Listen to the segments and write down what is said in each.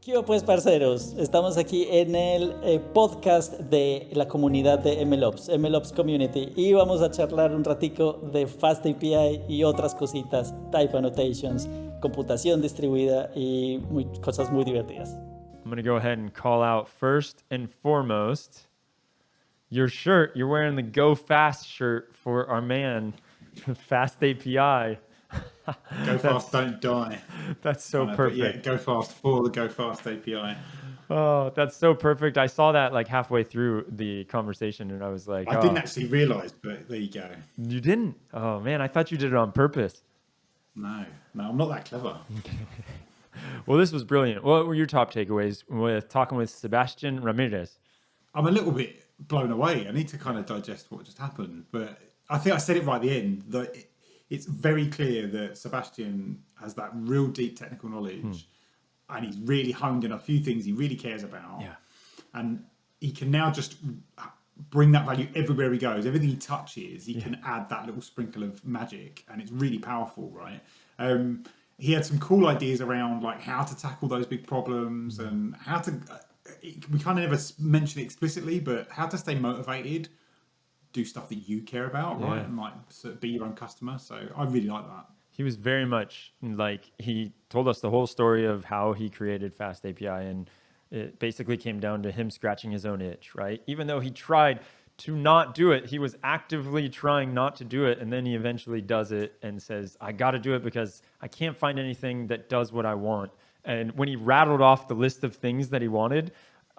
¿Qué hubo, pues, parceros? Estamos aquí en el podcast de la comunidad de MLOps Community, y vamos a charlar un ratico de FastAPI y otras cositas, type annotations, computación distribuida y cosas muy divertidas. I'm going to go ahead and call out first and foremost your shirt. You're wearing the Go Fast shirt for our man, FastAPI. Go fast, don't die. That's so perfect. Yeah, go fast for the Go Fast API. Oh, that's so perfect. I saw that like halfway through the conversation and I was like, I didn't actually realize, but there you go. You didn't? Oh man, I thought you did it on purpose. No, I'm not that clever. Well, this was brilliant. What were your top takeaways with talking with Sebastián Ramírez? I'm a little bit blown away. I need to kind of digest what just happened, but I think I said it right at the end that it's very clear that Sebastián has that real deep technical knowledge and he's really honed in a few things he really cares about. Yeah. And he can now just bring that value everywhere he goes. Everything he touches, he can add that little sprinkle of magic, and it's really powerful, right? He had some cool ideas around like how to tackle those big problems and how to, we kind of never mention it explicitly, but how to stay motivated, do stuff that you care about, right? And like be your own customer. So I really like that. He was very much like, he told us the whole story of how he created FastAPI, and it basically came down to him scratching his own itch, right? Even though he tried to not do it, he was actively trying not to do it, and then he eventually does it and says, I got to do it because I can't find anything that does what I want. And when he rattled off the list of things that he wanted,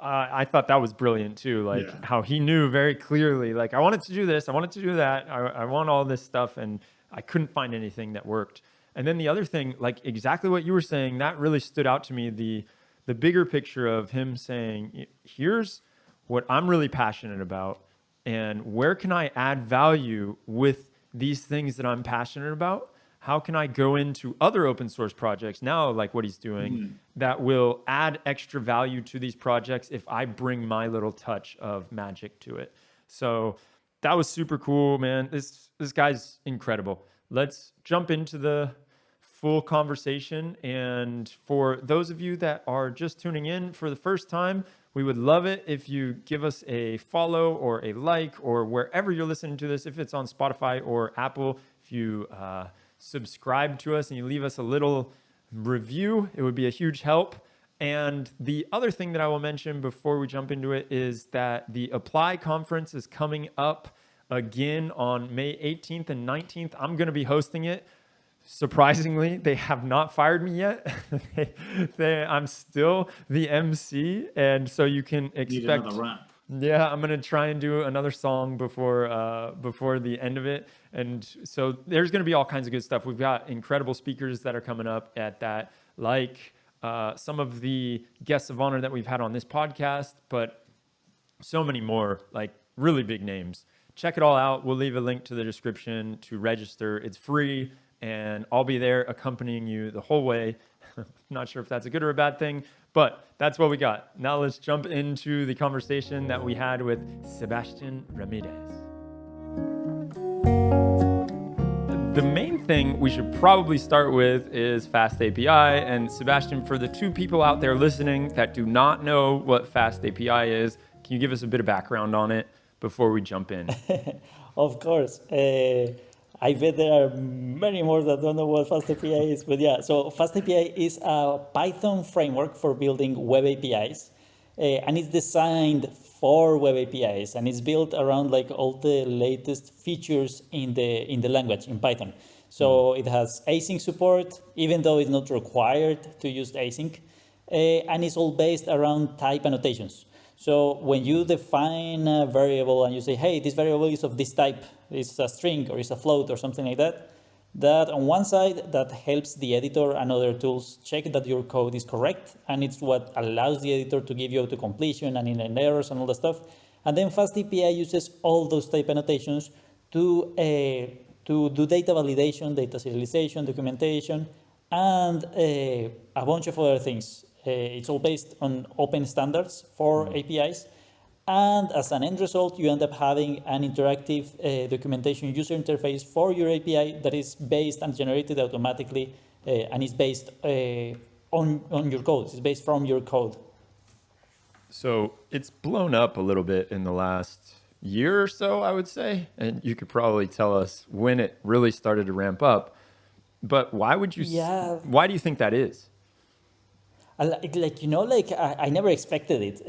I thought that was brilliant too. Like how he knew very clearly, like I wanted to do this, I wanted to do that, I want all this stuff, and I couldn't find anything that worked. And then the other thing, like exactly what you were saying, that really stood out to me, the bigger picture of him saying, here's what I'm really passionate about, and where can I add value with these things that I'm passionate about? How can I go into other open source projects now, like what he's doing, that will add extra value to these projects if I bring my little touch of magic to it? So that was super cool, man. This guy's incredible. Let's jump into the full conversation. And for those of you that are just tuning in for the first time, we would love it if you give us a follow or a like, or wherever you're listening to this, if it's on Spotify or Apple, if you subscribe to us and you leave us a little review, it would be a huge help. And the other thing that I will mention before we jump into it is that the Apply conference is coming up again on May 18th and 19th. I'm going to be hosting it. Surprisingly, they have not fired me yet. I'm still the MC, and so you can expect another rap. Yeah, I'm gonna try and do another song before the end of it, and so there's gonna be all kinds of good stuff. We've got incredible speakers that are coming up at that, like some of the guests of honor that we've had on this podcast, but so many more, like really big names. Check it all out. We'll leave a link to the description to register. It's free, and I'll be there accompanying you the whole way. Not sure if that's a good or a bad thing, but that's what we got. Now let's jump into the conversation that we had with Sebastián Ramírez. The main thing we should probably start with is FastAPI. And Sebastián, for the two people out there listening that do not know what FastAPI is, can you give us a bit of background on it before we jump in? Of course. I bet there are many more that don't know what FastAPI is, but yeah. So FastAPI is a Python framework for building web APIs, and it's designed for web APIs, and it's built around like all the latest features in the language, in Python. So it has async support, even though it's not required to use async, and it's all based around type annotations. So when you define a variable and you say, hey, this variable is of this type, it's a string or it's a float or something like that, that on one side, that helps the editor and other tools check that your code is correct, and it's what allows the editor to give you auto-completion and inline errors and all that stuff. And then FastAPI uses all those type annotations to do data validation, data serialization, documentation, and a bunch of other things. It's all based on open standards for APIs. And as an end result, you end up having an interactive documentation user interface for your API that is based and generated automatically and is based on your code. It's based from your code. So it's blown up a little bit in the last year or so, I would say. And you could probably tell us when it really started to ramp up. But why would you, Yeah. why do you think that is? I never expected it.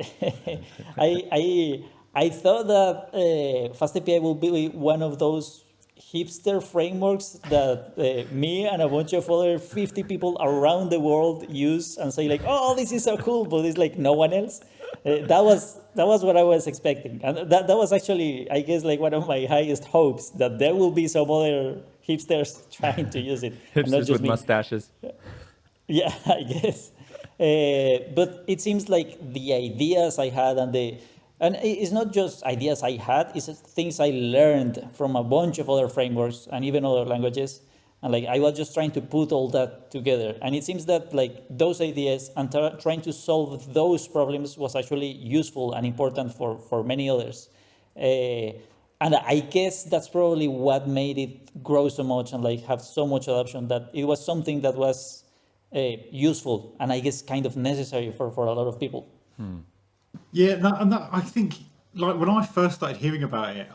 I thought that FastAPI will be one of those hipster frameworks that me and a bunch of other 50 people around the world use and say like, oh, this is so cool, but it's like no one else. That was what I was expecting, and that was actually, I guess, like one of my highest hopes, that there will be some other hipsters trying to use it. Not Hipsters just with me. mustaches. Yeah, I guess. But it seems like the ideas I had and it's not just ideas I had, it's things I learned from a bunch of other frameworks and even other languages. And like I was just trying to put all that together. And it seems that like those ideas and trying to solve those problems was actually useful and important for many others. And I guess that's probably what made it grow so much and like have so much adoption, that it was something that was useful and I guess kind of necessary for a lot of people. Yeah, I think like when I first started hearing about it,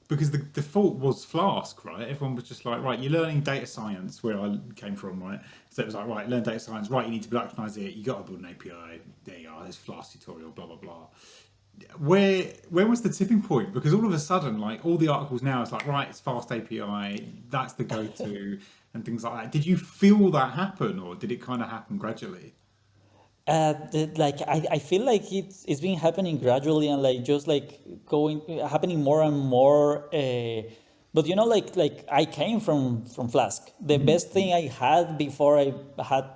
because the default was Flask, right? Everyone was just like, right, you're learning data science, where I came from, right? So it was like, right, learn data science, right? You need to productionize it. You got to build an API. There you are. There's Flask tutorial, blah blah blah. Where was the tipping point? Because all of a sudden, like all the articles now, it's like, right, it's Fast API, that's the go-to, and things like that. Did you feel that happen, or did it kind of happen gradually? I feel like it's been happening gradually and like just like happening more and more. But like I came from Flask. The best thing I had before I had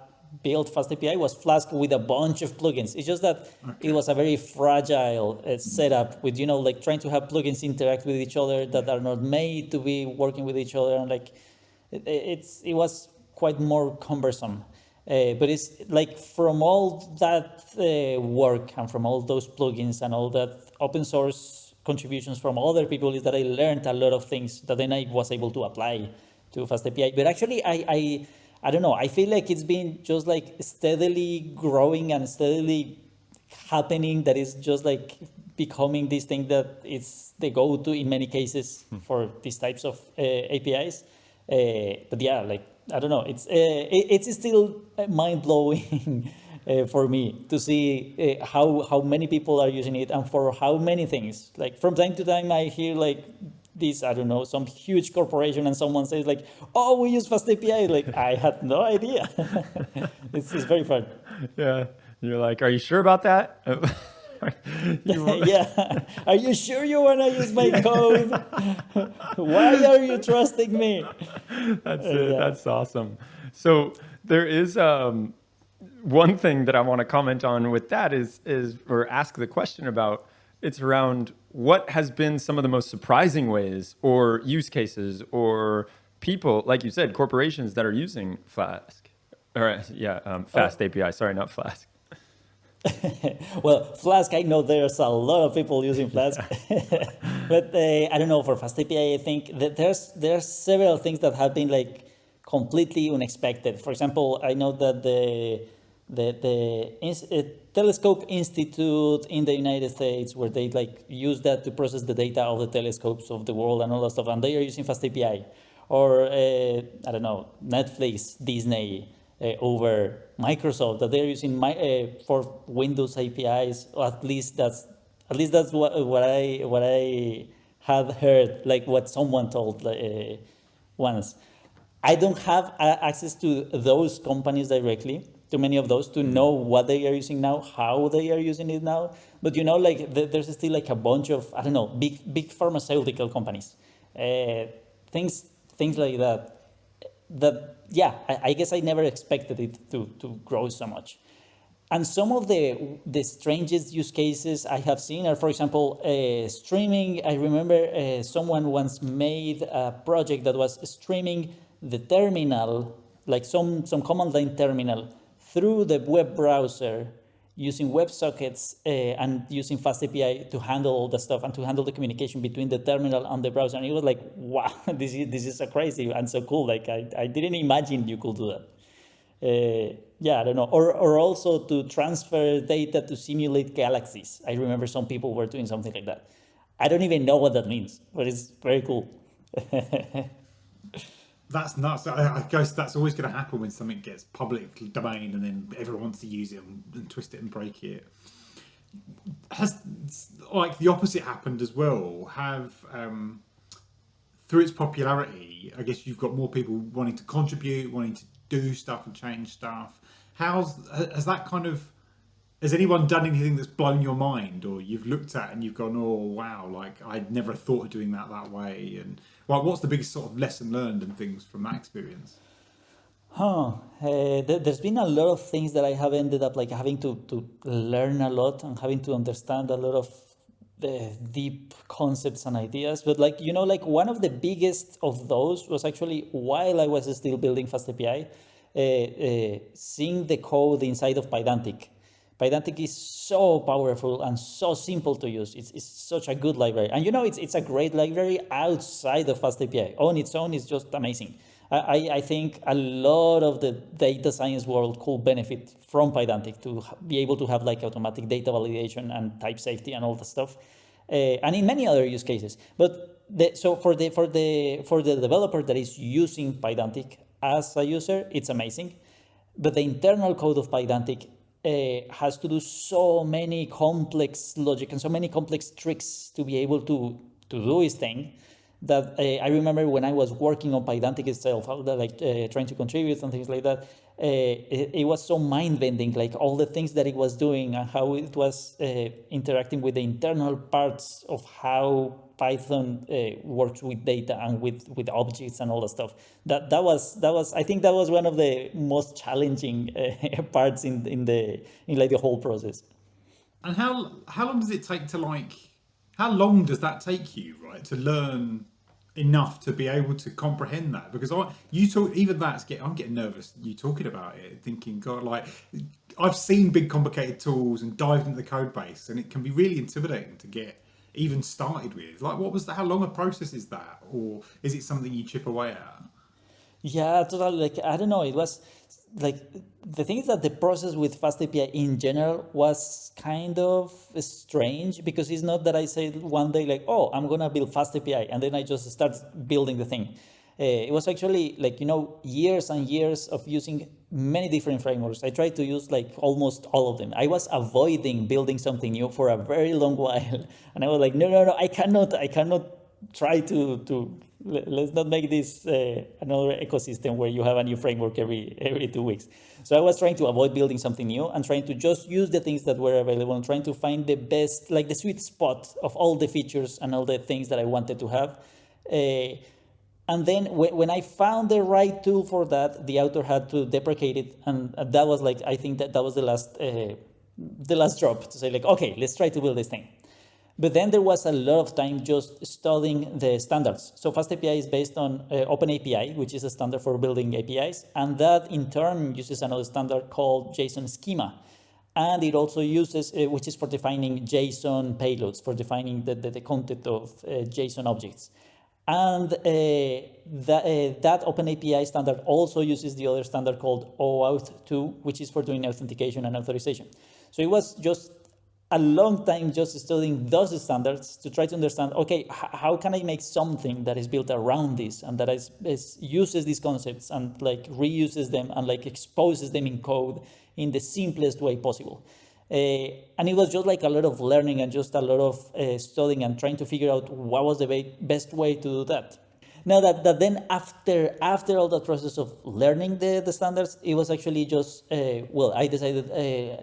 built FastAPI was Flask with a bunch of plugins. It's just that it was a very fragile setup with like trying to have plugins interact with each other that are not made to be working with each other, and like it was quite more cumbersome. But it's like from all that work and from all those plugins and all that open source contributions from other people is that I learned a lot of things that then I was able to apply to FastAPI. But actually, I don't know. I feel like it's been just like steadily growing and steadily happening. That is just like becoming this thing that is the go-to in many cases for these types of APIs. But yeah, like I don't know. It's still mind blowing for me to see how many people are using it and for how many things. Like from time to time, I hear like this, I don't know, some huge corporation and someone says like, "Oh, we use FastAPI." Like I had no idea. It's very fun. Yeah. You're like, are you sure about that? Yeah. Are you sure you want to use my code? Why are you trusting me? That's it. Yeah. That's awesome. So there is one thing that I want to comment on with that is or ask the question about. It's around what has been some of the most surprising ways or use cases or people, like you said, corporations that are using Flask. Or Fast API. Sorry, not Flask. Well, Flask, I know there's a lot of people using Flask, but I don't know, for FastAPI, I think that there's several things that have been like completely unexpected. For example, I know that the Telescope Institute in the United States, where they like use that to process the data of the telescopes of the world and all that stuff, and they are using FastAPI. Or I don't know, Netflix, Disney, over Microsoft, that they're using for Windows APIs. Or at least that's what I had heard, like what someone told once. I don't have access to those companies directly, to many of those, to know what they are using now, how they are using it now. But like there's still like a bunch of, I don't know, big pharmaceutical companies, things like that. Yeah, I guess I never expected it to grow so much. And some of the strangest use cases I have seen are, for example, streaming. I remember someone once made a project that was streaming the terminal, like some command line terminal, through the web browser using WebSockets and using FastAPI to handle all the stuff and to handle the communication between the terminal and the browser. And it was like, wow, this is so crazy and so cool. Like I didn't imagine you could do that. Yeah, I don't know. Or also to transfer data to simulate galaxies. I remember some people were doing something like that. I don't even know what that means, but it's very cool. That's nuts. I guess that's always going to happen when something gets public domain and then everyone wants to use it and twist it and break it. Has like the opposite happened as well? Have through its popularity, I guess you've got more people wanting to contribute, wanting to do stuff and change stuff. Has that kind of, has anyone done anything that's blown your mind, or you've looked at and you've gone, oh wow, like I'd never thought of doing that way? And well, what's the biggest sort of lesson learned and things from that experience? There's been a lot of things that I have ended up like having to learn a lot and having to understand a lot of the deep concepts and ideas. But like, you know, like one of the biggest of those was actually while I was still building FastAPI, seeing the code inside of Pydantic. Pydantic is so powerful and so simple to use. It's such a good library. And you know, it's a great library outside of FastAPI. On its own, it's just amazing. I think a lot of the data science world could benefit from Pydantic to be able to have like automatic data validation and type safety and all that stuff, and in many other use cases. But so for the developer that is using Pydantic as a user, it's amazing. But the internal code of Pydantic has to do so many complex logic and so many complex tricks to be able to do its thing, that I remember when I was working on Pydantic itself, like trying to contribute and things like that, it was so mind-bending, like all the things that it was doing and how it was interacting with the internal parts of how Python works with data and with objects and all that stuff. That was I think that was one of the most challenging parts in like the whole process. And how long does it take to like? How long does that take you, right, to learn enough to be able to comprehend that? Because I'm getting nervous you talking about it, thinking, God, like I've seen big complicated tools and dived into the code base, and it can be really intimidating to get even started with. Like, how long a process is that, or is it something you chip away at? Yeah, totally. Like, I don't know. It was like the thing is that the process with FastAPI in general was kind of strange, because it's not that I said one day like, oh, I'm gonna build FastAPI, and then I just start building the thing. It was actually like, you know, years and years of using many different frameworks. I tried to use like almost all of them. I was avoiding building something new for a very long while, and I was like, no, I cannot try to let's not make this another ecosystem where you have a new framework every 2 weeks. So I was trying to avoid building something new and trying to just use the things that were available and trying to find the best, like the sweet spot of all the features and all the things that I wanted to have. And then when I found the right tool for that, the author had to deprecate it, and that was like, I think that was the last drop to say like, okay, let's try to build this thing. But then there was a lot of time just studying the standards. So FastAPI is based on OpenAPI, which is a standard for building APIs. And that in turn uses another standard called JSON schema. And it also uses, which is for defining JSON payloads, for defining the content of JSON objects. And that OpenAPI standard also uses the other standard called OAuth 2, which is for doing authentication and authorization. So it was just a long time just studying those standards to try to understand, okay, how can I make something that is built around this and that uses these concepts and like reuses them and like exposes them in code in the simplest way possible. And it was just like a lot of learning and just a lot of studying and trying to figure out what was the best way to do that. Now that then after all that process of learning the standards, it was actually just, I decided,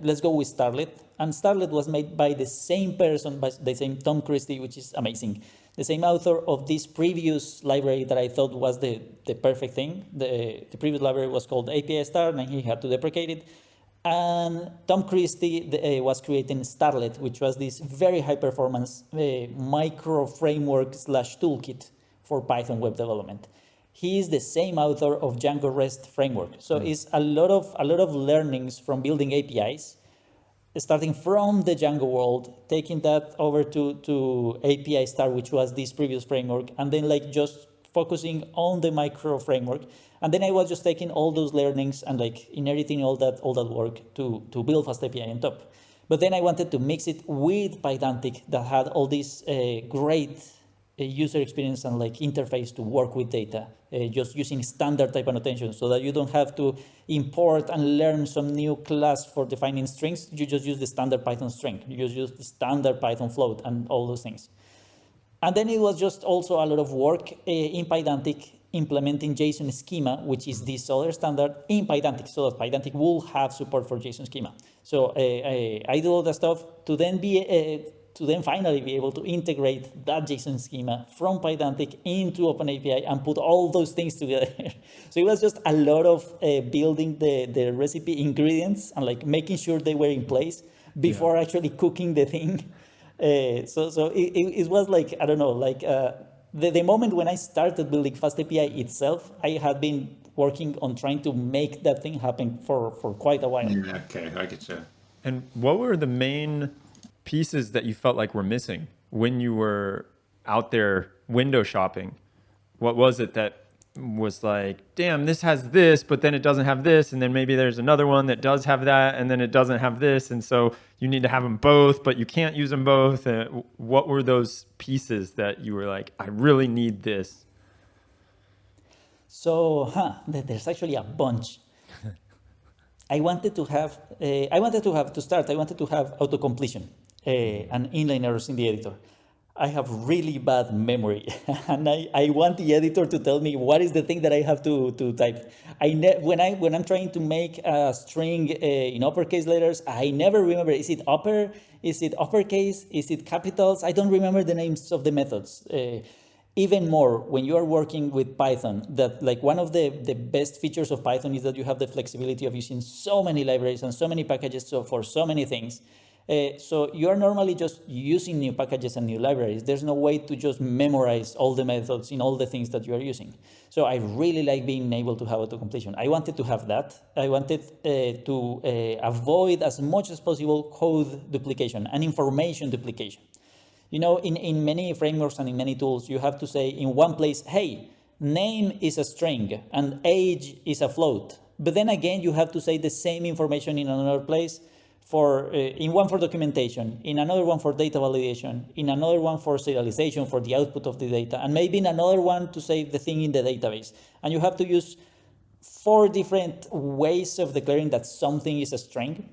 let's go with Starlet. And Starlet was made by the same person, by the same Tom Christie, which is amazing. The same author of this previous library that I thought was the perfect thing. The previous library was called API Start, and he had to deprecate it. And Tom Christie was creating Starlet, which was this very high performance micro framework / toolkit for Python web development. He is the same author of Django REST framework. So it's a lot of learnings from building APIs, starting from the Django world, taking that over to API Start, which was this previous framework, and then like just focusing on the micro framework. And then I was just taking all those learnings and like inheriting all that work to build FastAPI on top. But then I wanted to mix it with Pydantic that had all this great user experience and like interface to work with data, just using standard type annotation so that you don't have to import and learn some new class for defining strings. You just use the standard Python string. You just use the standard Python float and all those things. And then it was just also a lot of work in Pydantic implementing JSON schema, which is this other standard in Pydantic, so that Pydantic will have support for JSON schema. So I do all that stuff to then finally be able to integrate that JSON schema from Pydantic into OpenAPI and put all those things together. So it was just a lot of building the recipe ingredients and like making sure they were in place before actually cooking the thing. So it was like, I don't know, like the moment when I started building FastAPI itself, I had been working on trying to make that thing happen for quite a while. Yeah, okay, I get you. And what were the main pieces that you felt like were missing when you were out there window shopping? What was it that was like, damn, this has this, but then it doesn't have this, and then maybe there's another one that does have that, and then it doesn't have this, and so you need to have them both, but you can't use them both? What were those pieces that you were like, I really need this? So, there's actually a bunch. I wanted to have auto-completion and inline errors in the editor. I have really bad memory, and I want the editor to tell me what is the thing that I have to type. When I'm trying to make a string in uppercase letters, I never remember, is it upper, is it uppercase, is it capitals? I don't remember the names of the methods. Even more when you are working with Python, that like one of the best features of Python is that you have the flexibility of using so many libraries and so many packages for so many things. So you are normally just using new packages and new libraries. There's no way to just memorize all the methods in all the things that you are using. So I really like being able to have auto-completion. I wanted to have that. I wanted to avoid as much as possible code duplication and information duplication. You know, in many frameworks and in many tools, you have to say in one place, hey, name is a string and age is a float. But then again, you have to say the same information in another place, in one for documentation, in another one for data validation, in another one for serialization for the output of the data, and maybe in another one to save the thing in the database. And you have to use 4 different ways of declaring that something is a string,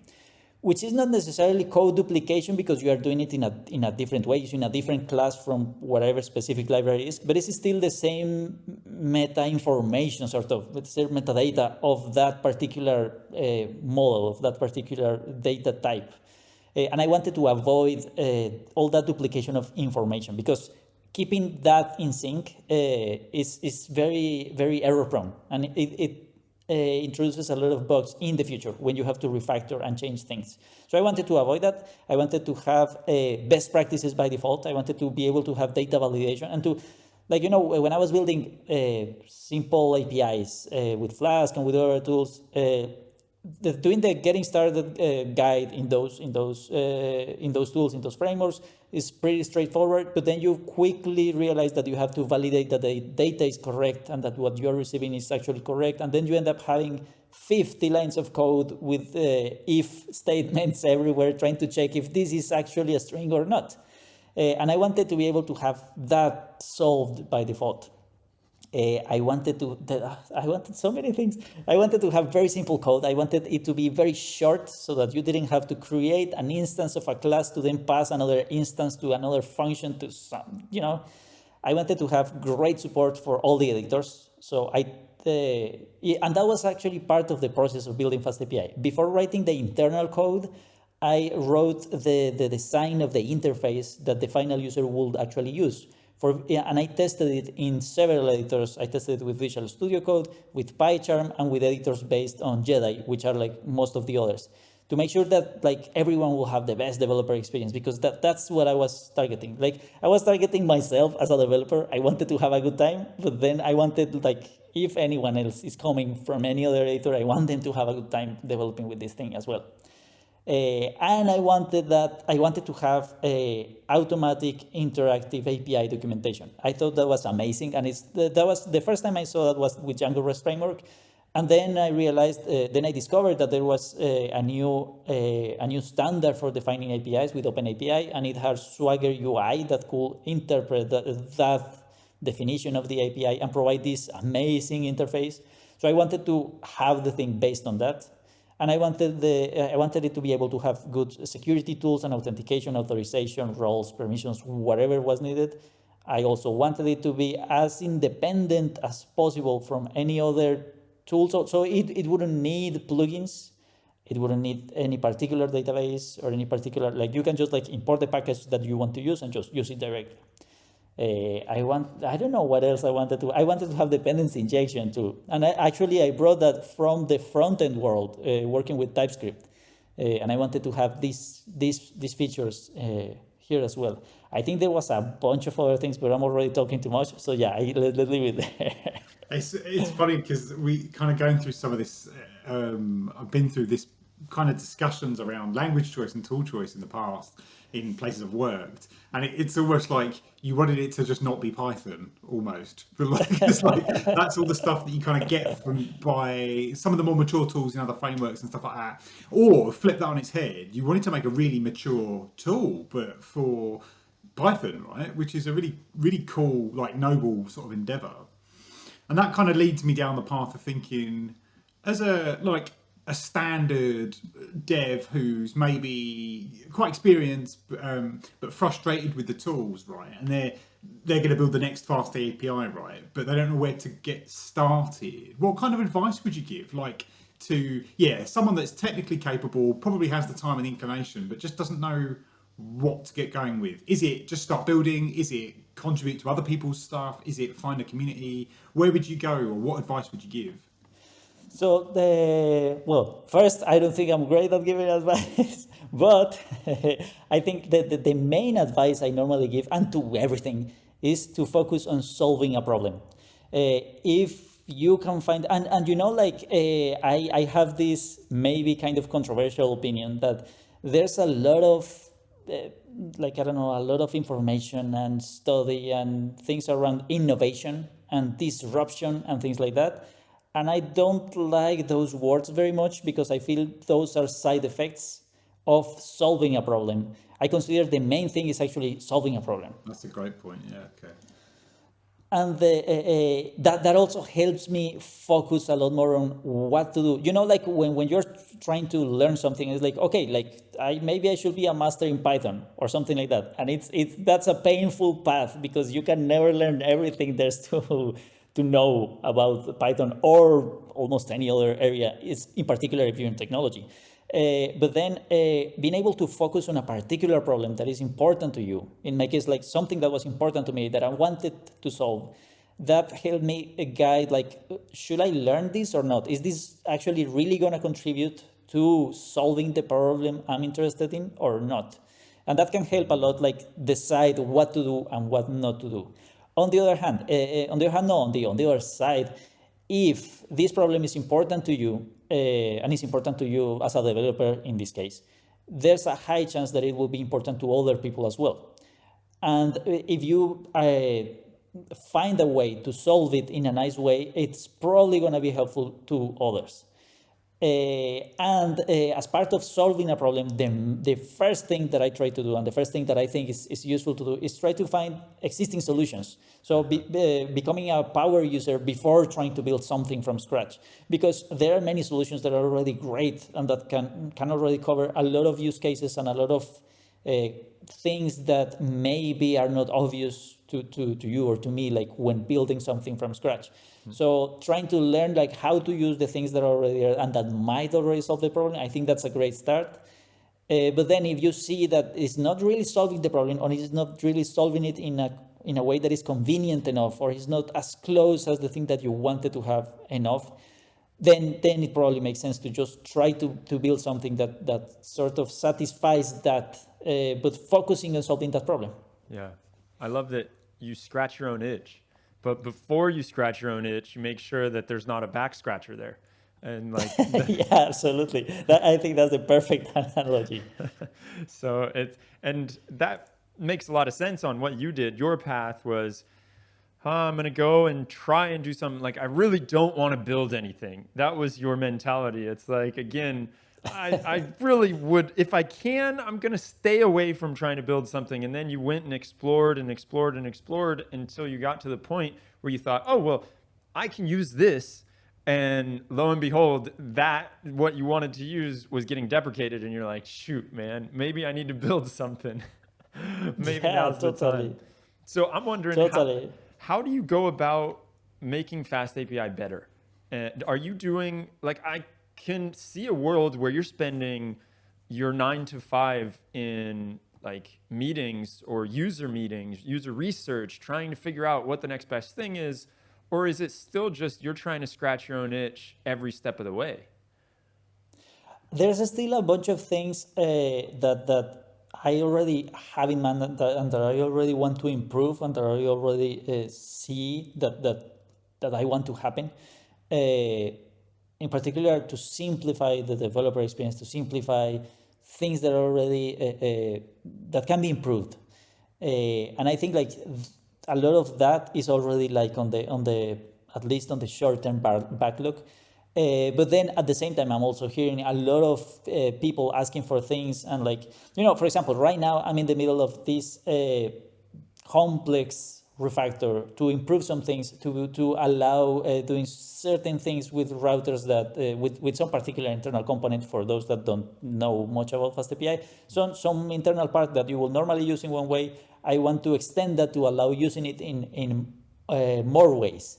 which is not necessarily code duplication because you are doing it in a different way, using a different class from whatever specific library is, but it's still the same meta information, sort of, let's say metadata of that particular model, of that particular data type. And I wanted to avoid all that duplication of information because keeping that in sync is very, very error prone. And it introduces a lot of bugs in the future when you have to refactor and change things. So I wanted to avoid that. I wanted to have best practices by default. I wanted to be able to have data validation and to, like, you know, when I was building simple APIs with Flask and with other tools, doing the getting started guide in those tools, in those frameworks is pretty straightforward, but then you quickly realize that you have to validate that the data is correct and that what you're receiving is actually correct. And then you end up having 50 lines of code with if statements everywhere, trying to check if this is actually a string or not. And I wanted to be able to have that solved by default. I wanted so many things. I wanted to have very simple code. I wanted it to be very short so that you didn't have to create an instance of a class to then pass another instance to another function to some, you know. I wanted to have great support for all the editors. So and that was actually part of the process of building FastAPI. Before writing the internal code, I wrote the design of the interface that the final user would actually use. And I tested it in several editors. I tested it with Visual Studio Code, with PyCharm, and with editors based on Jedi, which are like most of the others, to make sure that like everyone will have the best developer experience, because that's what I was targeting. Like I was targeting myself as a developer. I wanted to have a good time, but then I wanted, like, if anyone else is coming from any other editor, I want them to have a good time developing with this thing as well. And I wanted to have a automatic interactive API documentation. I thought that was amazing, and that was the first time I saw that was with Django REST framework. And then I realized, then I discovered that there was a new standard for defining APIs with OpenAPI, and it has Swagger UI that could interpret that definition of the API and provide this amazing interface. So I wanted to have the thing based on that. And I wanted it to be able to have good security tools and authentication, authorization, roles, permissions, whatever was needed. I also wanted it to be as independent as possible from any other tool. So it wouldn't need plugins. It wouldn't need any particular database or any particular, like you can just like import the package that you want to use and just use it directly. I don't know what else I wanted to have dependency injection too. And I brought that from the front-end world, working with TypeScript. And I wanted to have these features here as well. I think there was a bunch of other things, but I'm already talking too much. So yeah, let's leave it there. It's funny because we kind of going through some of this, I've been through this kind of discussions around language choice and tool choice in the past in places I've worked, and it's almost like you wanted it to just not be Python almost, but like it's like that's all the stuff that you kind of get by some of the more mature tools in other frameworks and stuff like that. Or flip that on its head, you wanted to make a really mature tool but for Python, right, which is a really, really cool, like noble sort of endeavor. And that kind of leads me down the path of thinking, as a standard dev who's maybe quite experienced but frustrated with the tools, right? And they're going to build the next fast API, right? But they don't know where to get started. What kind of advice would you give? Like someone that's technically capable, probably has the time and inclination, but just doesn't know what to get going with. Is it just start building? Is it contribute to other people's stuff? Is it find a community? Where would you go, or what advice would you give? So first, I don't think I'm great at giving advice, but I think that the main advice I normally give, and to everything, is to focus on solving a problem. If you can find, and you know, like I have this maybe kind of controversial opinion that there's a lot of a lot of information and study and things around innovation and disruption and things like that. And I don't like those words very much because I feel those are side effects of solving a problem. I consider the main thing is actually solving a problem. That's a great point. Yeah. Okay. And that also helps me focus a lot more on what to do. You know, like when you're trying to learn something, it's like, okay, like maybe I should be a master in Python or something like that. And that's a painful path because you can never learn everything there's to know about Python or almost any other area, is in particular if you're in technology. But then being able to focus on a particular problem that is important to you, in my case, like something that was important to me that I wanted to solve, that helped me guide, like, should I learn this or not? Is this actually really going to contribute to solving the problem I'm interested in or not? And that can help a lot, like decide what to do and what not to do. On the other side, if this problem is important to you, and it's important to you as a developer in this case, there's a high chance that it will be important to other people as well. And if you find a way to solve it in a nice way, it's probably going to be helpful to others. As part of solving a problem, the first thing that I try to do, and the first thing that I think is useful to do, is try to find existing solutions. So becoming a power user before trying to build something from scratch, because there are many solutions that are already great and that can already cover a lot of use cases and a lot of things that maybe are not obvious to you or to me, like when building something from scratch. So trying to learn like how to use the things that are already there and that might already solve the problem, I think that's a great start. But then if you see that it's not really solving the problem, or it's not really solving it in a way that is convenient enough, or it's not as close as the thing that you wanted to have enough, then it probably makes sense to just try to build something that sort of satisfies that, but focusing on solving that problem. Yeah, I love that you scratch your own itch. But before you scratch your own itch, you make sure that there's not a back scratcher there. And like, Yeah, absolutely. I think that's the perfect analogy. so and that makes a lot of sense on what you did. Your path was, I'm going to go and try and do something. Like, I really don't want to build anything. That was your mentality. It's like, again, I really would, if I can, I'm going to stay away from trying to build something. And then you went and explored and explored and explored until you got to the point where you thought, oh, well, I can use this. And lo and behold, that what you wanted to use was getting deprecated. And you're like, shoot, man, maybe I need to build something. Maybe Yeah, now's the totally. time. So I'm wondering, Totally. how do you go about making FastAPI better? And are you doing, like, I can see a world where you're spending your 9 to 5 in like meetings or user meetings, user research, trying to figure out what the next best thing is, or is it still just you're trying to scratch your own itch every step of the way? There's still a bunch of things that I already have in mind and that I already want to improve and that I already see that I want to happen. In particular, to simplify the developer experience, to simplify things that are already that can be improved. And I think like a lot of that is already like on the at least on the short term backlog. But then at the same time, I'm also hearing a lot of people asking for things. And like, for example, right now I'm in the middle of this complex refactor to improve some things, to allow doing certain things with routers that, with some particular internal component for those that don't know much about FastAPI. Some internal part that you will normally use in one way, I want to extend that to allow using it in more ways.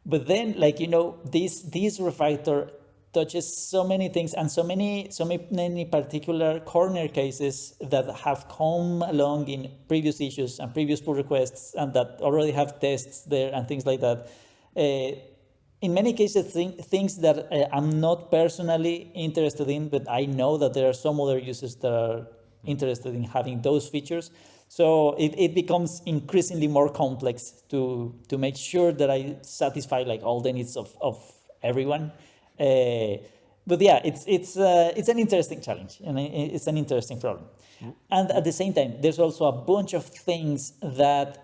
But then, like, this refactor touches so many things and so many particular corner cases that have come along in previous issues and previous pull requests and that already have tests there and things like that. In many cases, things that I'm not personally interested in, but I know that there are some other users that are interested in having those features. So it becomes increasingly more complex to make sure that I satisfy like all the needs of everyone. But yeah, it's an interesting challenge and it's an interesting problem. And at the same time, there's also a bunch of things that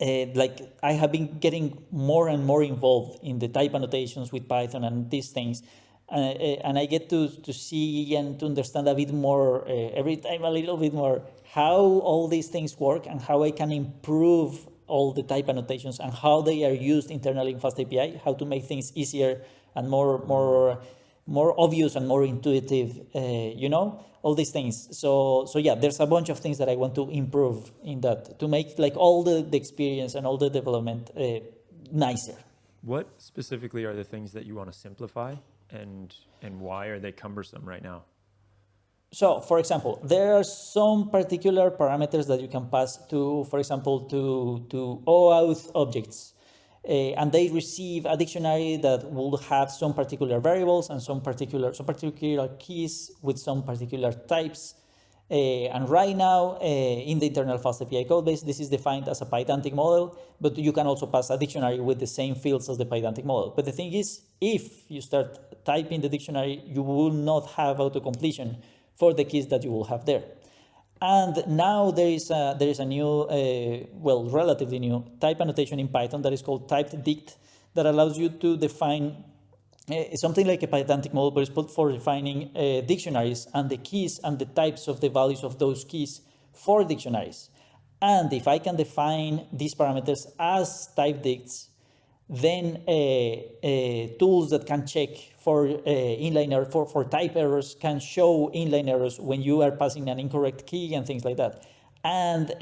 like I have been getting more and more involved in the type annotations with Python and these things. And I get to see and to understand a bit more, every time a little bit more, how all these things work and how I can improve all the type annotations and how they are used internally in FastAPI, how to make things easier and more obvious and more intuitive, all these things. So yeah, there's a bunch of things that I want to improve in that to make like all the experience and all the development nicer. What specifically are the things that you want to simplify? And why are they cumbersome right now? So, for example, there are some particular parameters that you can pass to, for example, to OAuth objects. And they receive a dictionary that will have some particular variables and some particular keys with some particular types. And right now, in the internal FastAPI codebase, this is defined as a Pydantic model, but you can also pass a dictionary with the same fields as the Pydantic model. But the thing is, if you start typing the dictionary, you will not have autocompletion for the keys that you will have there. And now there is a new, relatively new type annotation in Python that is called typed dict that allows you to define something like a Pydantic model, but it's for defining dictionaries and the keys and the types of the values of those keys for dictionaries. And if I can define these parameters as type dicts, then tools that can check for inline error, for type errors can show inline errors when you are passing an incorrect key and things like that. And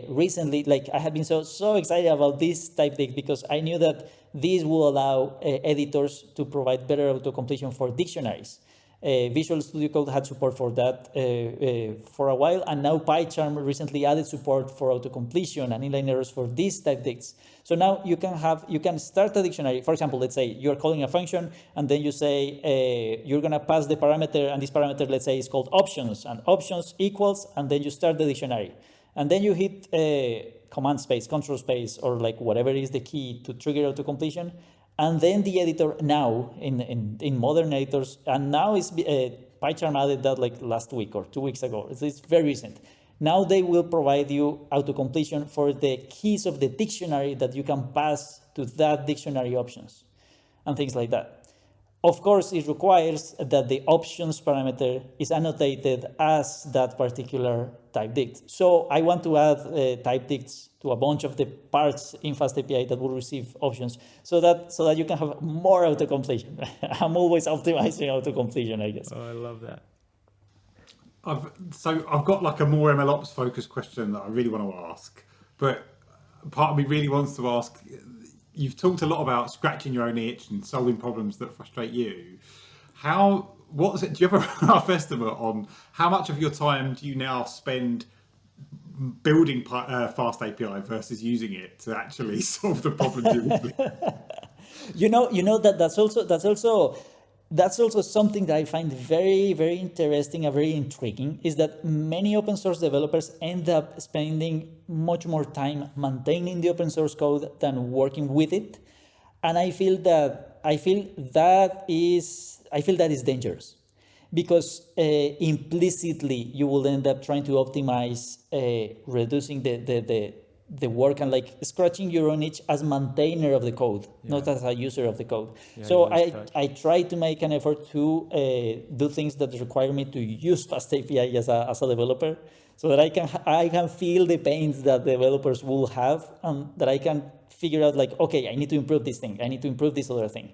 recently, like I have been so excited about this type dict because I knew that this will allow editors to provide better autocompletion for dictionaries. Visual Studio Code had support for that for a while, and now PyCharm recently added support for autocompletion and inline errors for these type dicts. So now you can start a dictionary. For example, let's say you're calling a function, and then you say you're gonna pass the parameter, and this parameter, let's say, is called options, and options equals, and then you start the dictionary, and then you hit command space, control space, or like whatever is the key to trigger autocompletion. And then the editor now in modern editors, and now is PyCharm added that like last week or 2 weeks ago. It's very recent. Now they will provide you auto-completion for the keys of the dictionary that you can pass to that dictionary options and things like that. Of course, it requires that the options parameter is annotated as that particular type dict. So I want to add type dicts to a bunch of the parts in FastAPI that will receive options so that you can have more auto-completion. I'm always optimizing auto-completion, I guess. Oh, I love that. I've got like a more MLOps focused question that I really want to ask, but part of me really wants to ask, you've talked a lot about scratching your own itch and solving problems that frustrate you. Do you have a rough estimate on how much of your time do you now spend building FastAPI versus using it to actually solve the problems that's also something that I find very, very interesting and very intriguing, is that many open source developers end up spending much more time maintaining the open source code than working with it. And I feel that is dangerous, because implicitly you will end up trying to optimize reducing the work and like scratching your own itch as maintainer of the code, not as a user of the code. So I try to make an effort to do things that require me to use FastAPI as a developer, so that I can feel the pains that developers will have, and that I can figure out like, okay, I need to improve this thing, I need to improve this other thing.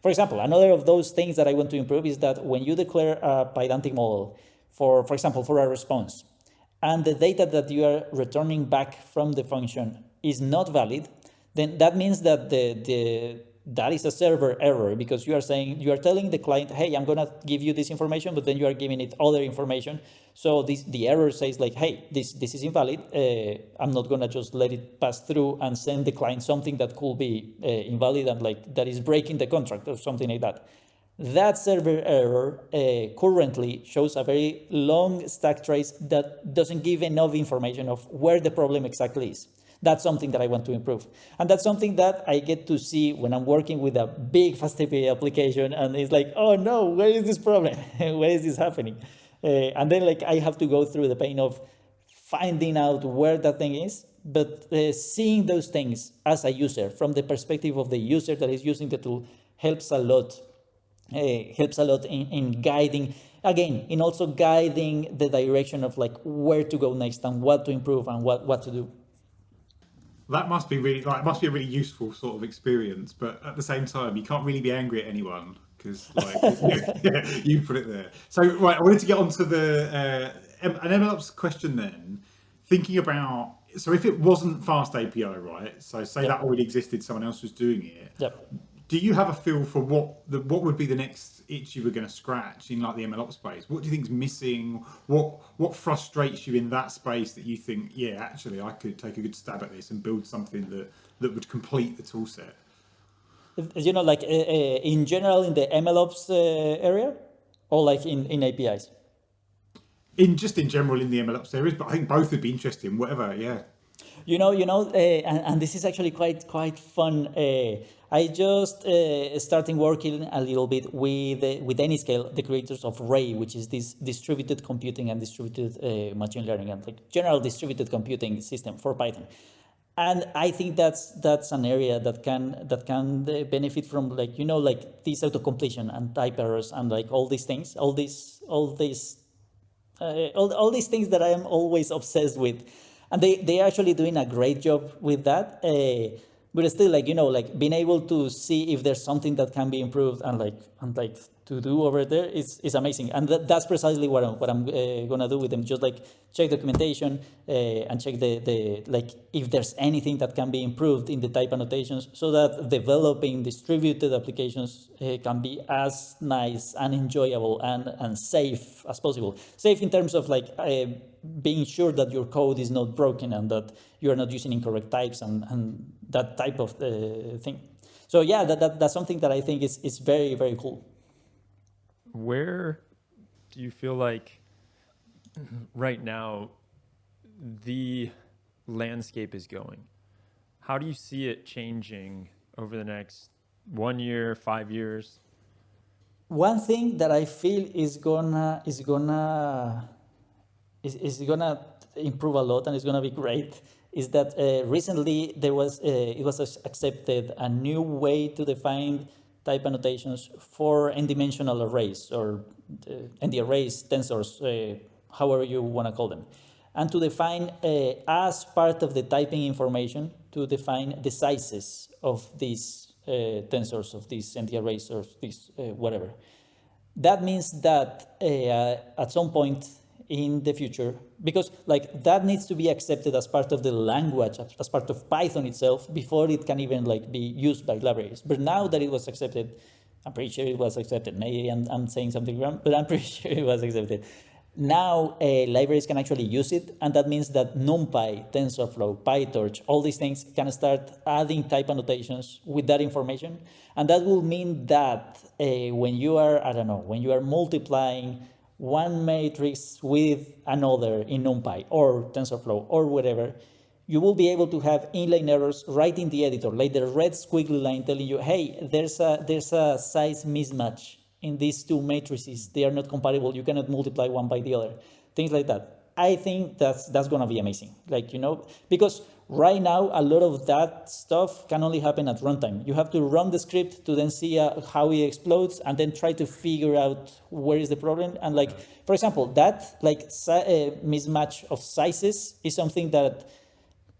For example, another of those things that I want to improve is that when you declare a pedantic model, for example, for a response, and the data that you are returning back from the function is not valid, then that means that that is a server error, because you are telling the client, hey, I'm gonna give you this information, but then you are giving it other information. So the error says like, hey, this is invalid. I'm not gonna just let it pass through and send the client something that could be invalid and like that is breaking the contract or something like that. That server error currently shows a very long stack trace that doesn't give enough information of where the problem exactly is. That's something that I want to improve. And that's something that I get to see when I'm working with a big FastAPI application, and it's like, oh no, where is this problem? Where is this happening? And then like I have to go through the pain of finding out where that thing is, but seeing those things as a user, from the perspective of the user that is using the tool, helps a lot in guiding, again, in also guiding the direction of like where to go next and what to improve and what to do. That must be a really useful sort of experience, but at the same time, you can't really be angry at anyone because like you put it there. So right, I wanted to get onto an MLOps question then. Thinking about, so if it wasn't FastAPI, right? So say that already existed, someone else was doing it. Yep. Do you have a feel for what would be the next itch you were going to scratch in like the MLOps space? What do you think is missing? What frustrates you in that space that you think, yeah, actually I could take a good stab at this and build something that would complete the tool set? Like in general in the MLOps area, or like in APIs? In general in the MLOps areas, but I think both would be interesting. Whatever, yeah. And this is actually quite fun. I just started working a little bit with Anyscale, the creators of Ray, which is this distributed computing and distributed machine learning and like general distributed computing system for Python. And I think that's an area that can benefit from like this auto-completion and type errors and like all these things, all these things that I am always obsessed with. And they're actually doing a great job with that. But still, like being able to see if there's something that can be improved and to do over there is amazing. And that's precisely what I'm gonna do with them. Just like check documentation and check if there's anything that can be improved in the type annotations, so that developing distributed applications can be as nice and enjoyable and safe as possible. Safe in terms of being sure that your code is not broken and that you are not using incorrect types and that type of thing. So yeah, that's something that I think is very, very cool. Where do you feel like right now the landscape is going? How do you see it changing over the next 1 year, 5 years? One thing that I feel is gonna improve a lot and is gonna be great is that recently it was accepted a new way to define type annotations for n-dimensional arrays or ND arrays, tensors, however you want to call them, and to define as part of the typing information to define the sizes of these tensors, of these ND arrays, or these whatever. That means that at some point in the future, because like that needs to be accepted as part of the language, as part of Python itself, before it can even like be used by libraries. But now that it was accepted, I'm pretty sure it was accepted. Maybe I'm saying something wrong, but I'm pretty sure it was accepted. Now libraries can actually use it, and that means that NumPy, TensorFlow, PyTorch, all these things can start adding type annotations with that information, and that will mean that when you are, I don't know, when you are multiplying one matrix with another in NumPy or TensorFlow or whatever, you will be able to have inline errors right in the editor, like the red squiggly line telling you, hey, there's a size mismatch in these two matrices. They are not compatible. You cannot multiply one by the other. Things like that. I think that's going to be amazing. Like, you know, because right now, a lot of that stuff can only happen at runtime. You have to run the script to then see how it explodes and then try to figure out where is the problem. And like, for example, that like mismatch of sizes is something that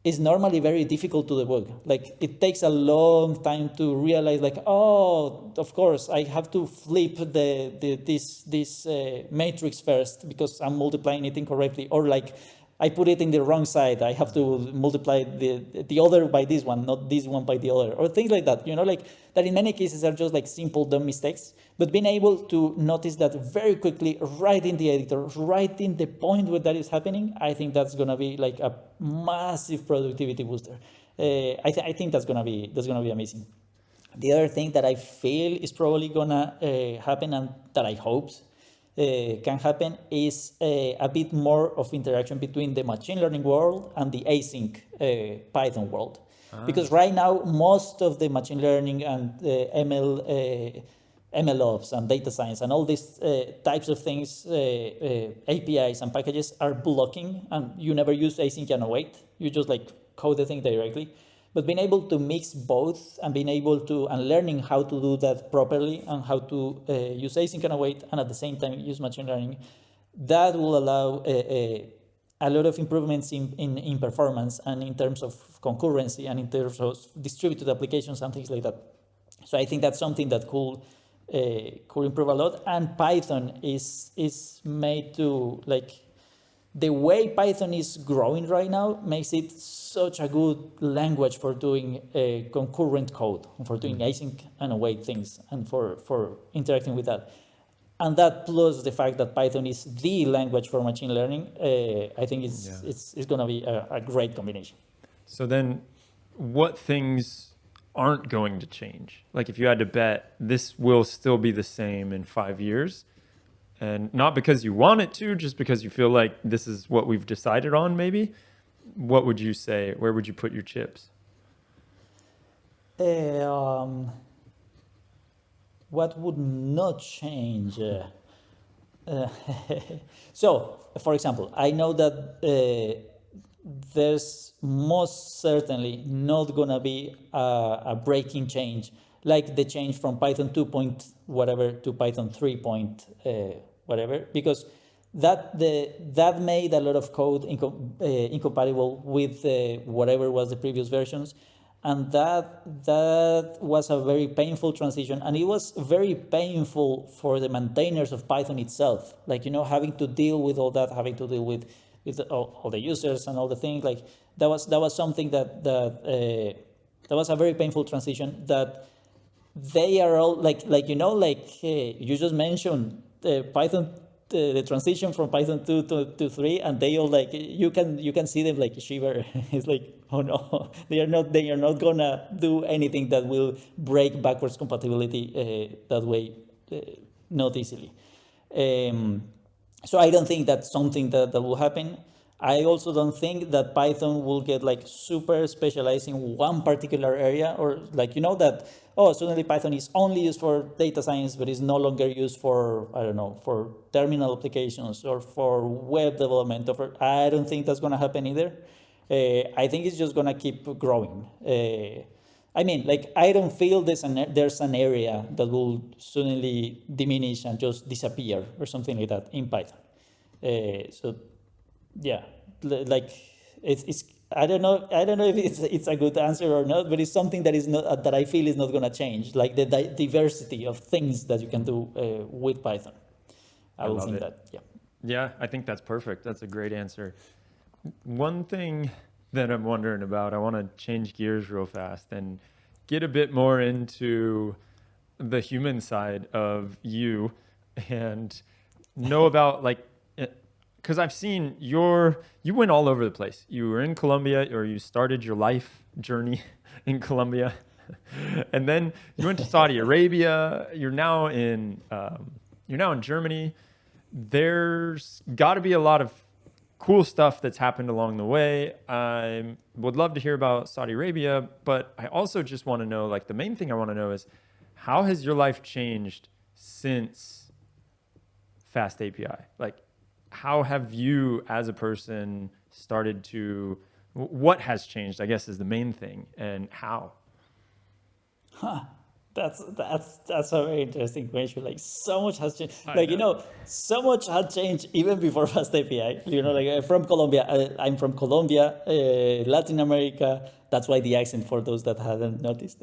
is normally very difficult to debug. Like it takes a long time to realize like, oh, of course, I have to flip this matrix first because I'm multiplying it incorrectly. Or like I put it in the wrong side. I have to multiply the other by this one, not this one by the other, or things like that. You know, like that in many cases are just like simple dumb mistakes. But being able to notice that very quickly, right in the editor, right in the point where that is happening, I think that's gonna be like a massive productivity booster. I think that's gonna be amazing. The other thing that I feel is probably gonna happen, and that I hope can happen, is a bit more of interaction between the machine learning world and the async Python world. Because right now, most of the machine learning and MLOps and data science and all these types of things, APIs and packages are blocking, and you never use async and await. You just like code the thing directly. But being able to mix both and being able to, and learning how to do that properly and how to use async and await and at the same time use machine learning, that will allow a lot of improvements in performance and in terms of concurrency and in terms of distributed applications and things like that. So I think that's something that could improve a lot. And Python is made to, like, the way Python is growing right now makes it such a good language for doing concurrent code, for doing async and await things, and for interacting with that. And that plus the fact that Python is the language for machine learning, I think it's going to be a great combination. So then what things aren't going to change? Like if you had to bet, this will still be the same in 5 years, and not because you want it to, just because you feel like this is what we've decided on maybe, what would you say? Where would you put your chips? What would not change? So, for example, I know that there's most certainly not going to be a breaking change, like the change from Python 2 point whatever to Python 3 point whatever, because that made a lot of code incompatible with whatever was the previous versions. And that was a very painful transition, and it was very painful for the maintainers of Python itself. Like, you know, having to deal with all that, having to deal with all the users and all the things. Like that was something that was a very painful transition. That they are all like you know, like you just mentioned Python. The transition from Python 2 to 3, and they all like you can see them like shiver. It's like, oh no, they are not gonna do anything that will break backwards compatibility that way, not easily. So I don't think that's something that will happen. I also don't think that Python will get like super specialized in one particular area, or like, that, oh, suddenly Python is only used for data science, but is no longer used for, I don't know, for terminal applications or for web development. I don't think that's going to happen either. I think it's just going to keep growing. I don't feel there's an area that will suddenly diminish and just disappear or something like that in Python. So yeah, like it's I don't know if it's a good answer or not, but it's something that is not that I feel is not going to change, like the diversity of things that you can do with Python. I will love think it. that, yeah. Yeah, I think that's perfect. That's a great answer. One thing that I'm wondering about, I want to change gears real fast and get a bit more into the human side of you and know about, like, because I've seen you went all over the place. You were in Colombia, or you started your life journey in Colombia, and then you went to Saudi Arabia. You're now in Germany. There's got to be a lot of cool stuff that's happened along the way. I would love to hear about Saudi Arabia, but I also just want to know, like, the main thing I want to know is, how has your life changed since FastAPI? Like, how have you as a person started to, what has changed, I guess, is the main thing, and how? That's a very interesting question. Like, so much has changed. So much had changed even before FastAPI. From Colombia. I'm from Colombia, Latin America. That's why the accent, for those that hadn't noticed.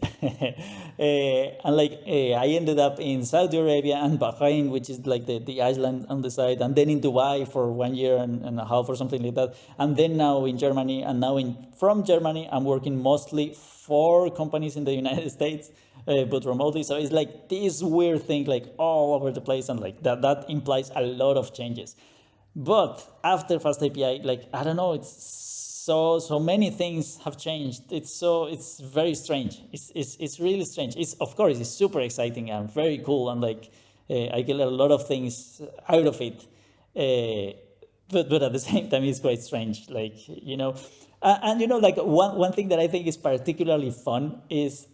I ended up in Saudi Arabia and Bahrain, which is like the island on the side, and then in Dubai for 1 year and a half or something like that, and then now in Germany. And now from Germany, I'm working mostly for companies in the United States. But remotely. So it's like this weird thing, like all over the place, and like that implies a lot of changes. But after FastAPI, like, I don't know, it's so many things have changed. It's very strange. It's really strange. Of course it's super exciting and very cool, and like I get a lot of things out of it. But at the same time, it's quite strange. Like one thing that I think is particularly fun is.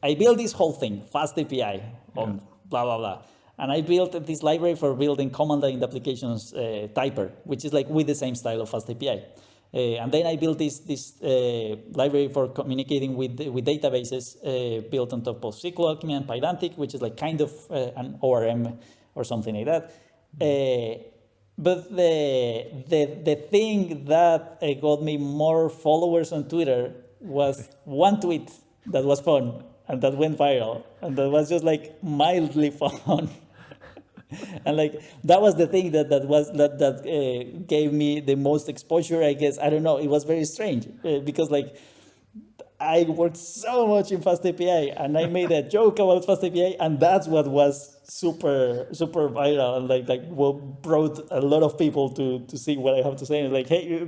I built this whole thing, FastAPI, on blah, blah, blah. And I built this library for building command-line applications, Typer, which is like with the same style of FastAPI. And then I built this library for communicating with databases built on top of SQL Alchemy and Pydantic, which is like kind of an ORM or something like that. But the thing that got me more followers on Twitter was one tweet that was fun and that went viral, and that was just like mildly fun. And like that was the thing that gave me the most exposure, I guess. I don't know, it was very strange because like I worked so much in FastAPI, and I made a joke about FastAPI, and that's what was super viral, and like what brought a lot of people to see what I have to say. And like, hey,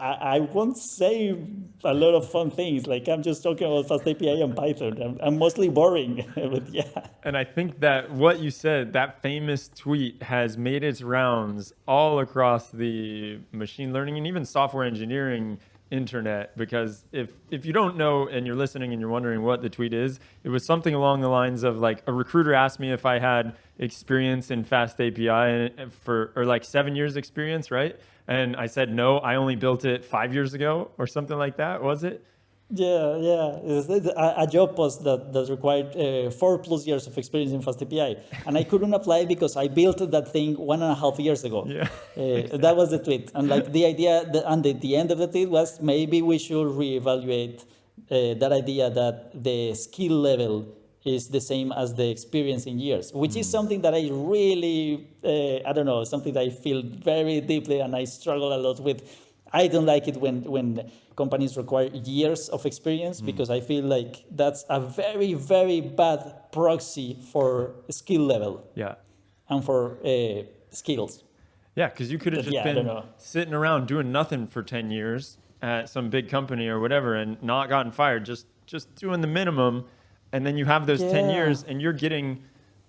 I won't say a lot of fun things. Like, I'm just talking about FastAPI and Python. I'm mostly boring, but yeah. And I think that what you said, that famous tweet, has made its rounds all across the machine learning and even software engineering internet, because if you don't know and you're listening and you're wondering what the tweet is, it was something along the lines of like, a recruiter asked me if I had experience in FastAPI or like 7 years experience, right? And I said, no, I only built it 5 years ago or something like that, was it? Yeah. It's a job post that required 4+ years of experience in FastAPI. And I couldn't apply because I built that thing 1.5 years ago. Yeah. Exactly. That was the tweet. And like the idea, the end of the tweet was, maybe we should reevaluate that idea that the skill level is the same as the experience in years, which is something that I really, I don't know, something that I feel very deeply and I struggle a lot with. I don't like it when companies require years of experience, because I feel like that's a very, very bad proxy for skill level. Yeah. And for skills. Yeah, because you could have just been sitting around doing nothing for 10 years at some big company or whatever and not gotten fired, just doing the minimum. And then you have those 10 years and you're getting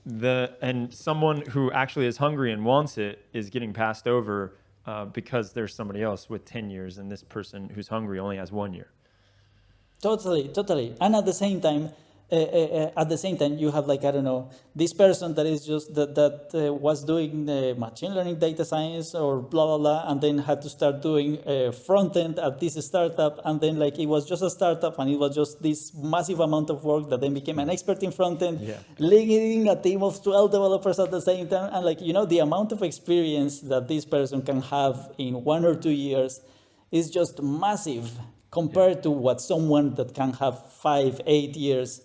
and someone who actually is hungry and wants it is getting passed over because there's somebody else with 10 years and this person who's hungry only has 1 year. Totally. And at the same time, you have like, I don't know, this person that is just that was doing machine learning data science or blah, blah, blah, and then had to start doing front end at this startup. And then like, it was just a startup and it was just this massive amount of work that then became an expert in front end, leading a team of 12 developers at the same time. And like, you know, the amount of experience that this person can have in 1 or 2 years is just massive compared to what someone that can have 5, 8 years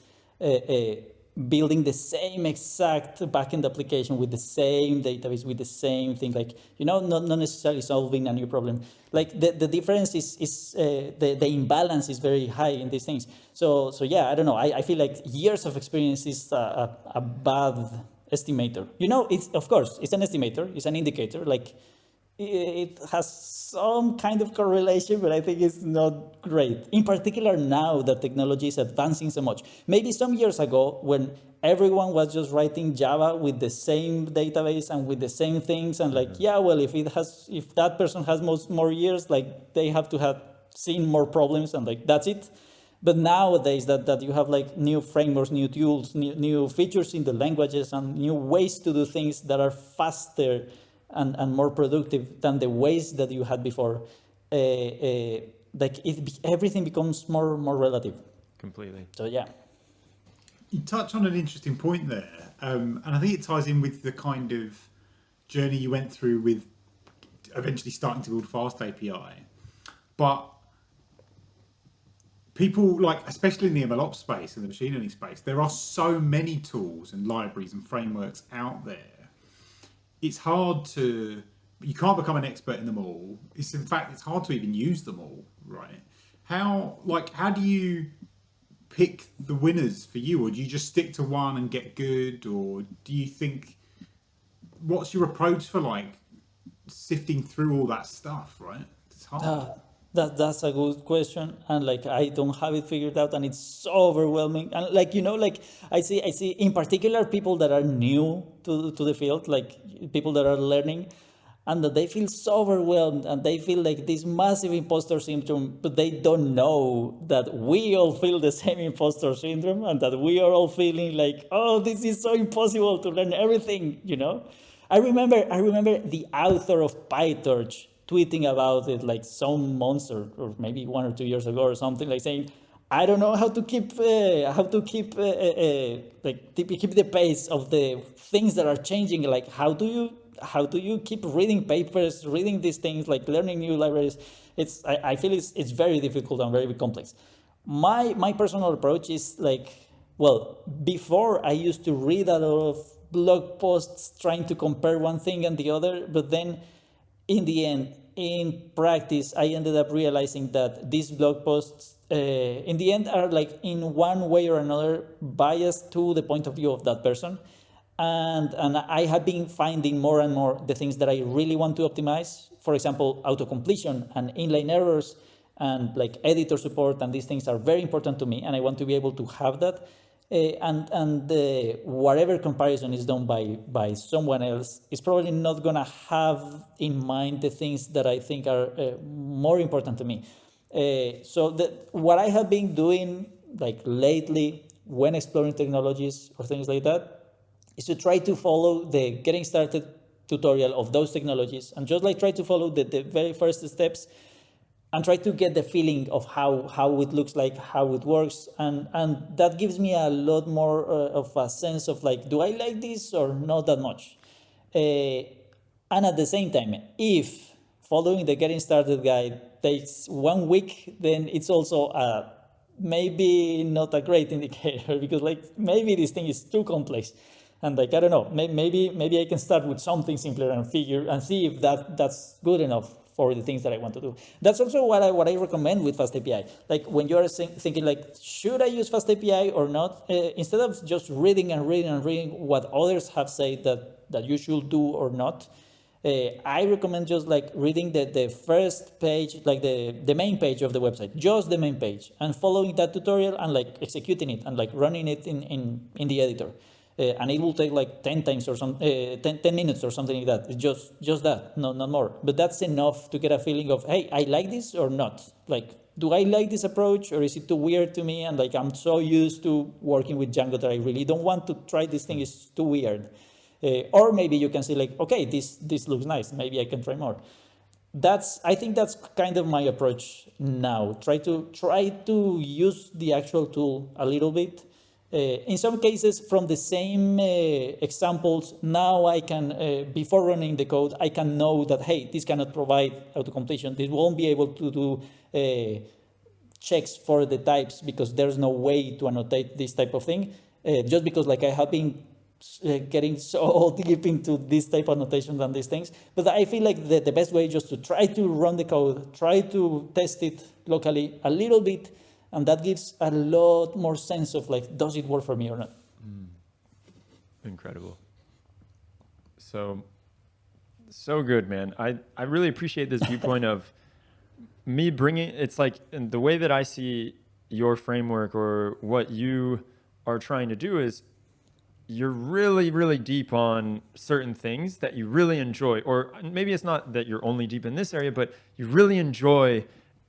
building the same exact backend application with the same database, with the same thing, like, you know, not necessarily solving a new problem. Like the difference is the imbalance is very high in these things. So yeah, I don't know. I feel like years of experience is a bad estimator. You know, it's, of course, it's an estimator, it's an indicator, like, it has some kind of correlation, but I think it's not great. In particular, now that technology is advancing so much. Maybe some years ago, when everyone was just writing Java with the same database and with the same things, and like, yeah, well, if that person has more years, like, they have to have seen more problems, and like, that's it. But nowadays that you have like new frameworks, new tools, new features in the languages, and new ways to do things that are faster and more productive than the ways that you had before, like everything becomes more relative. Completely. So yeah. You touch on an interesting point there, and I think it ties in with the kind of journey you went through with eventually starting to build FastAPI. But people, like, especially in the MLOps space and the machine learning space, there are so many tools and libraries and frameworks out there. It's hard to, you can't become an expert in them all. In fact, it's hard to even use them all, right? How do you pick the winners for you? Or do you just stick to one and get good? Or do you think, what's your approach for like sifting through all that stuff, right? It's hard. That's a good question, and like, I don't have it figured out, and it's so overwhelming. And like, you know, like, I see in particular people that are new to the field, like people that are learning, and that they feel so overwhelmed, and they feel like this massive imposter syndrome, but they don't know that we all feel the same imposter syndrome, and that we are all feeling like, oh, this is so impossible to learn everything, you know? I remember the author of PyTorch tweeting about it like some months or maybe 1 or 2 years ago or something, like saying, I don't know how to keep keep the pace of the things that are changing. Like, how do you keep reading papers, reading these things, like learning new libraries? I feel it's very difficult and very complex. My personal approach is like, well, before I used to read a lot of blog posts trying to compare one thing and the other, but then in the end, in practice, I ended up realizing that these blog posts, in the end, are like in one way or another biased to the point of view of that person. And I have been finding more and more the things that I really want to optimize. For example, autocompletion and inline errors and like editor support, and these things are very important to me, and I want to be able to have that. Whatever comparison is done by someone else is probably not gonna have in mind the things that I think are more important to me. What I have been doing like lately when exploring technologies or things like that is to try to follow the getting started tutorial of those technologies, and just like try to follow the very first steps and try to get the feeling of how it looks like, how it works. And that gives me a lot more of a sense of like, do I like this or not that much? And at the same time, if following the getting started guide takes 1 week, then it's also maybe not a great indicator, because like maybe this thing is too complex. And like, I don't know, maybe I can start with something simpler and see if that's good enough for the things that I want to do. That's also what I recommend with FastAPI. Like when you're thinking like, should I use FastAPI or not? Instead of just reading what others have said that you should do or not, I recommend just like reading the first page, like the main page of the website, just the main page, and following that tutorial and like executing it and like running it in the editor. and it will take like 10 times or 10 minutes or something like that. It's just that, no, not more. But that's enough to get a feeling of, hey, I like this or not. Like, do I like this approach, or is it too weird to me? And like, I'm so used to working with Django that I really don't want to try this thing. It's too weird. Or maybe you can say like, okay, this looks nice. Maybe I can try more. I think that's kind of my approach now. Try to use the actual tool a little bit. In some cases, from the same examples, now I can, before running the code, I can know that, hey, this cannot provide auto-completion. This won't be able to do checks for the types because there's no way to annotate this type of thing. Just because like I have been getting so deep into this type of notations and these things. But I feel like the best way is just to try to run the code, try to test it locally a little bit, and that gives a lot more sense of like, does it work for me or not? Incredible. So good, man. I really appreciate this viewpoint of me bringing, it's like in the way that I see your framework or what you are trying to do is you're really, really deep on certain things that you really enjoy, or maybe it's not that you're only deep in this area, but you really enjoy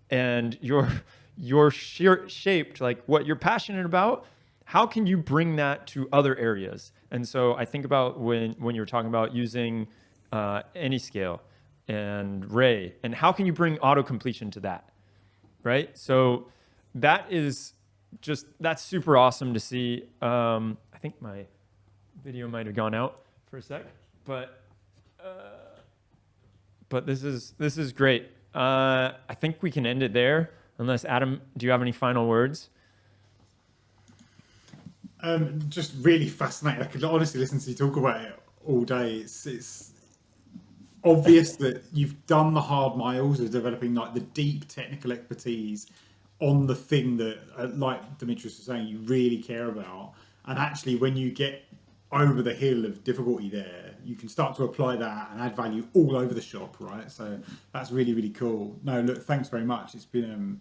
and you're shaped like what you're passionate about. How can you bring that to other areas? And so I think about when you're talking about using AnyScale and Ray, and how can you bring auto-completion to that, right? So that's super awesome to see. I think my video might have gone out for a sec, but this is great. I think we can end it there, unless Adam, do you have any final words? Just really fascinating. I could honestly listen to you talk about it all day. It's obvious that you've done the hard miles of developing like the deep technical expertise on the thing that, like Demetrius was saying, you really care about. And actually, when you get over the hill of difficulty there, you can start to apply that and add value all over the shop, right? So that's really, really cool. No, look, thanks very much. It's been,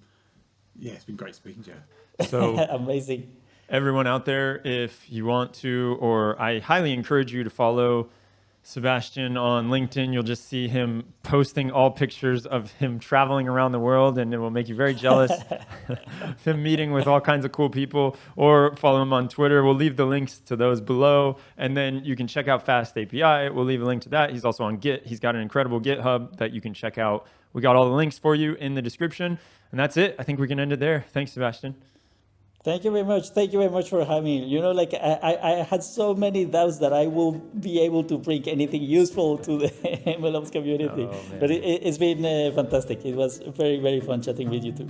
it's been great speaking to you. So amazing. Everyone out there, if you want to, or I highly encourage you to follow Sebastián on LinkedIn. You'll just see him posting all pictures of him traveling around the world, and it will make you very jealous of him meeting with all kinds of cool people. Or follow him on Twitter. We'll leave the links to those below, and then you can check out FastAPI. We'll leave a link to that. He's also on Git. He's got an incredible GitHub that you can check out. We got all the links for you in the description, and that's it. I think we can end it there. Thanks, Sebastián. Thank you very much. Thank you very much for having me. You know, like I had so many doubts that I will be able to bring anything useful to the MLOps community. But it's been fantastic. It was very, very fun chatting with you too.